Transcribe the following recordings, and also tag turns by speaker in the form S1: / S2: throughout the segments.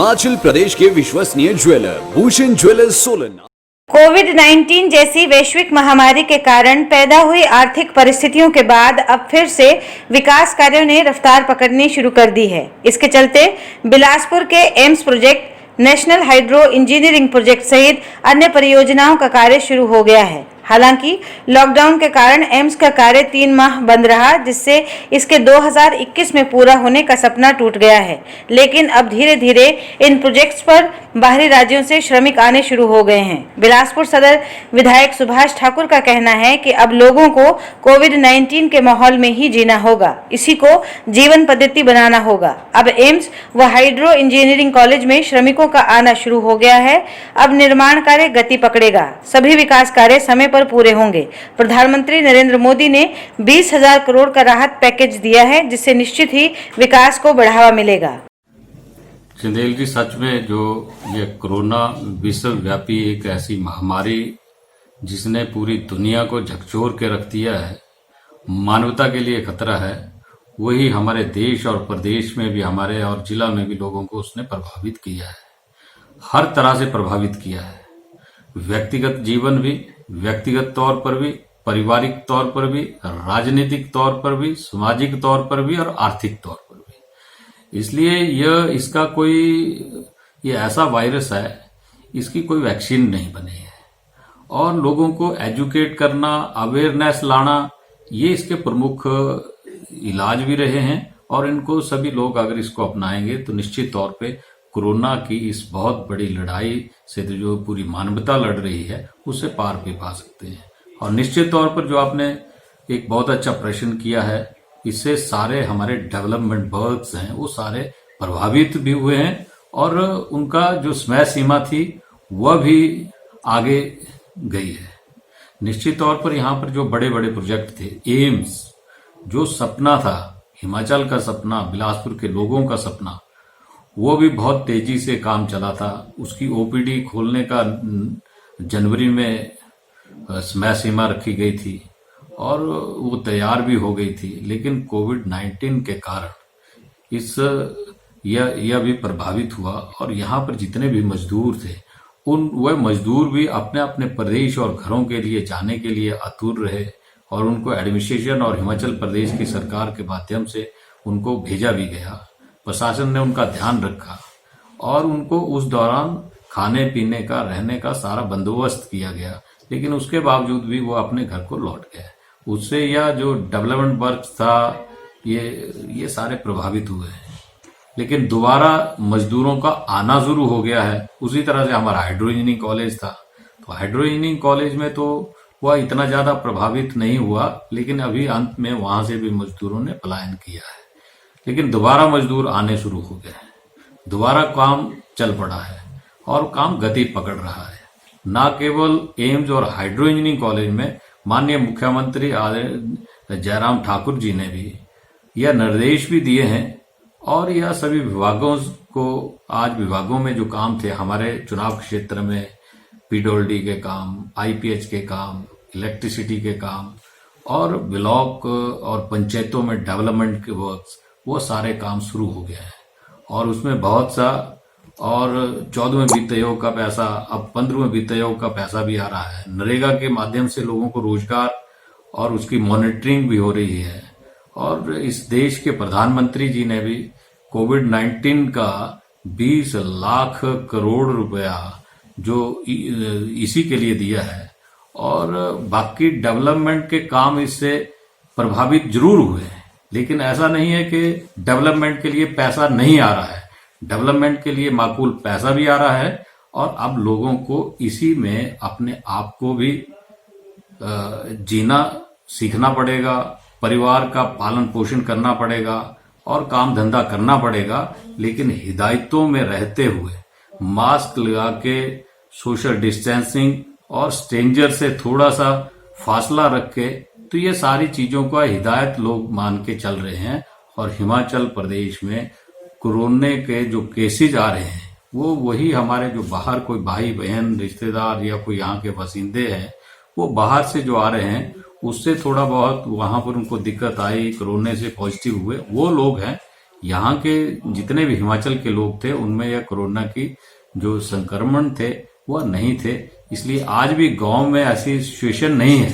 S1: हिमाचल प्रदेश के विश्वसनीय jeweller Bhushan jewellers Solan.
S2: कोविड-19 जैसी वैश्विक महामारी के कारण पैदा हुई आर्थिक परिस्थितियों के बाद अब फिर से विकास कार्यों ने रफ्तार पकड़नी शुरू कर दी है। इसके चलते बिलासपुर के AIIMS project, national hydro engineering project सहित अन्य परियोजनाओं का कार्य शुरू हो गया है। हालांकि लॉकडाउन के कारण एम्स का कार्य 3 माह बंद रहा, जिससे इसके 2021 में पूरा होने का सपना टूट गया है। लेकिन अब धीरे धीरे इन प्रोजेक्ट्स पर बाहरी राज्यों से श्रमिक आने शुरू हो गए हैं। बिलासपुर सदर विधायक सुभाष ठाकुर का कहना है कि अब लोगों को कोविड-19 के माहौल में ही जीना होगा, इसी को जीवन पद्धति बनाना होगा। अब एम्स व हाइड्रो इंजीनियरिंग कॉलेज में श्रमिकों का आना शुरू हो गया है। अब निर्माण कार्य गति पकड़ेगा, सभी विकास कार्य समय पर पूरे होंगे। प्रधानमंत्री नरेंद्र मोदी ने 20,000 करोड़ का राहत पैकेज दिया है, जिससे निश्चित ही विकास को बढ़ावा मिलेगा।
S3: चंदेल जी, सच में जो ये कोरोना विश्वव्यापी एक ऐसी महामारी जिसने पूरी दुनिया को झकझोर के रख दिया है, मानवता के लिए खतरा है, वही हमारे देश और प्रदेश में भी, हमारे और जिला में भी लोगों को उसने प्रभावित किया है, हर तरह से प्रभावित किया है। व्यक्तिगत जीवन भी, व्यक्तिगत तौर पर भी, पारिवारिक तौर पर भी, राजनीतिक तौर पर भी, सामाजिक तौर पर भी और आर्थिक तौर पर भी। इसलिए ये ऐसा वायरस है, इसकी कोई वैक्सीन नहीं बनी है और लोगों को एजुकेट करना, अवेयरनेस लाना, ये इसके प्रमुख इलाज भी रहे हैं। और इनको सभी लोग अगर इसको अपनाएंगे तो निश्चित तौर पे कोरोना की इस बहुत बड़ी लड़ाई से जो पूरी मानवता लड़ रही है, उससे पार भी पा सकते हैं। और निश्चित तौर पर जो आपने एक बहुत अच्छा प्रश्न किया है, इससे सारे हमारे डेवलपमेंट वर्क्स हैं वो सारे प्रभावित भी हुए हैं और उनका जो समय सीमा थी वह भी आगे गई है। निश्चित तौर पर यहाँ पर जो बड़े बड़े प्रोजेक्ट थे, एम्स जो सपना था, हिमाचल का सपना, बिलासपुर के लोगों का सपना, वो भी बहुत तेजी से काम चला था। उसकी ओपीडी खोलने का जनवरी में समय सीमा रखी गई थी और वो तैयार भी हो गई थी, लेकिन कोविड-19 के कारण यह भी प्रभावित हुआ। और यहाँ पर जितने भी मजदूर थे, वह मजदूर भी अपने अपने प्रदेश और घरों के लिए जाने के लिए आतुर रहे और उनको एडमिनिस्ट्रेशन और हिमाचल प्रदेश की सरकार के माध्यम से उनको भेजा भी गया। प्रशासन ने उनका ध्यान रखा और उनको उस दौरान खाने पीने का, रहने का सारा बंदोबस्त किया गया, लेकिन उसके बावजूद भी वो अपने घर को लौट गए। उससे यह जो डेवलपमेंट वर्क था, ये सारे प्रभावित हुए हैं। लेकिन दोबारा मजदूरों का आना शुरू हो गया है। उसी तरह से हमारा हाइड्रो इंजीनियरिंग कॉलेज था, तो हाइड्रो इंजीनियरिंग कॉलेज में तो वह इतना ज्यादा प्रभावित नहीं हुआ, लेकिन अभी अंत में वहां से भी मजदूरों ने पलायन किया है। लेकिन दोबारा मजदूर आने शुरू हो गए हैं, दोबारा काम चल पड़ा है और काम गति पकड़ रहा है। न केवल एम्स और हाइड्रो इंजीनियरिंग कॉलेज में माननीय मुख्यमंत्री जयराम ठाकुर जी ने भी यह निर्देश भी दिए हैं और यह सभी विभागों को, आज विभागों में जो काम थे हमारे चुनाव क्षेत्र में, पीडब्ल्यूडी के काम, आईपीएच के काम, इलेक्ट्रिसिटी के काम और ब्लॉक और पंचायतों में डेवलपमेंट के वर्क्स, वो सारे काम शुरू हो गए हैं। और उसमें बहुत सा, और 14वें वित्त आयोग का पैसा, अब 15वें वित्त आयोग का पैसा भी आ रहा है। नरेगा के माध्यम से लोगों को रोजगार और उसकी मॉनिटरिंग भी हो रही है। और इस देश के प्रधानमंत्री जी ने भी कोविड-19 का 20 लाख करोड़ रुपया जो इसी के लिए दिया है। और बाकी डेवलपमेंट के काम इससे प्रभावित जरूर हुए हैं, लेकिन ऐसा नहीं है कि डेवलपमेंट के लिए पैसा नहीं आ रहा है। डेवलपमेंट के लिए माकूल पैसा भी आ रहा है और अब लोगों को इसी में अपने आप को भी जीना सीखना पड़ेगा, परिवार का पालन पोषण करना पड़ेगा और काम धंधा करना पड़ेगा, लेकिन हिदायतों में रहते हुए, मास्क लगा के, सोशल डिस्टेंसिंग और स्ट्रेंजर से थोड़ा सा फासला रख के, तो ये सारी चीजों का हिदायत लोग मान के चल रहे हैं। और हिमाचल प्रदेश में कोरोना के जो केसेज आ रहे हैं, वो वही हमारे जो बाहर कोई भाई बहन, रिश्तेदार या कोई यहाँ के बासिंदे हैं, वो बाहर से जो आ रहे हैं, उससे थोड़ा बहुत वहां पर उनको दिक्कत आई, कोरोना से पॉजिटिव हुए, वो लोग हैं। यहाँ के जितने भी हिमाचल के लोग थे उनमें यह कोरोना की जो संक्रमण थे वह नहीं थे। इसलिए आज भी गांव में ऐसी सिचुएशन नहीं है,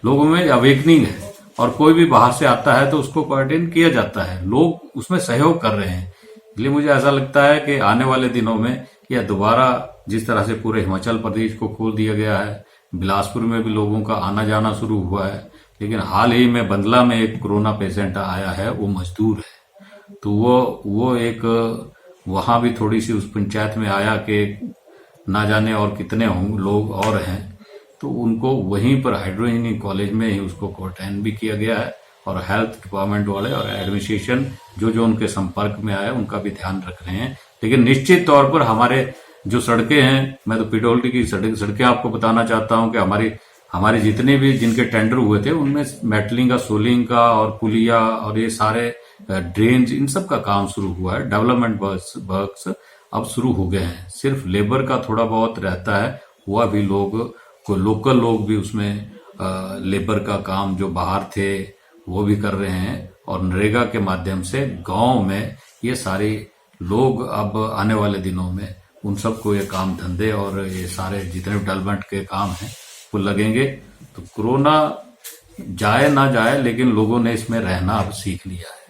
S3: लोगों में अवेकनिंग है और कोई भी बाहर से आता है तो उसको क्वारंटाइन किया जाता है, लोग उसमें सहयोग कर रहे हैं। इसलिए मुझे ऐसा लगता है कि आने वाले दिनों में यह दोबारा जिस तरह से पूरे हिमाचल प्रदेश को खोल दिया गया है, बिलासपुर में भी लोगों का आना जाना शुरू हुआ है, लेकिन हाल ही में बंदला में एक कोरोना पेशेंट आया है, वो मजदूर है, तो वो एक वहां भी थोड़ी सी उस पंचायत में आया कि ना जाने और कितने लोग और हैं, तो उनको वहीं पर हाइड्रोजनी कॉलेज में ही उसको क्वारंटाइन भी किया गया है और हेल्थ डिपार्टमेंट वाले और एडमिनिस्ट्रेशन जो उनके संपर्क में आए उनका भी ध्यान रख रहे हैं। लेकिन निश्चित तौर पर हमारे जो सड़कें हैं, मैं तो पीडब्ल्यूडी की सड़कें आपको बताना चाहता हूं कि हमारे जितने भी जिनके टेंडर हुए थे उनमें मेटलिंग का, सोलिंग का और पुलिया और ये सारे ड्रेन्स इन सब का काम शुरू हुआ है। डेवलपमेंट वर्क्स अब शुरू हो गए हैं। सिर्फ लेबर का थोड़ा बहुत रहता है, वह भी लोकल लोग भी उसमें लेबर का काम जो बाहर थे वो भी कर रहे हैं और नरेगा के माध्यम से गांव में ये सारे लोग अब आने वाले दिनों में उन सबको ये काम धंधे और ये सारे जितने डेवलपमेंट के काम हैं वो लगेंगे। तो कोरोना जाए ना जाए लेकिन लोगों ने इसमें रहना अब सीख लिया है,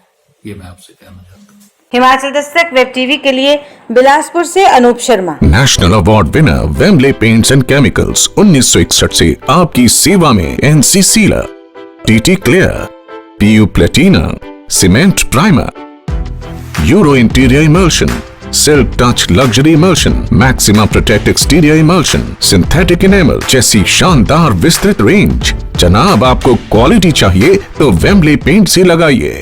S3: ये मैं आपसे कहना चाहता हूँ।
S2: हिमाचल दस्तक वेब टीवी के लिए बिलासपुर से Anup Sharma.
S4: National award winner Wembley paints and chemicals 1961 से आपकी सेवा में। NC sealer, TT clear, PU platina, cement primer, euro interior emulsion, silk touch luxury emulsion, maxima protect exterior emulsion, synthetic enamel जैसी शानदार विस्तृत रेंज। जनाब आपको क्वालिटी चाहिए तो वेम्बले पेंट से लगाइए।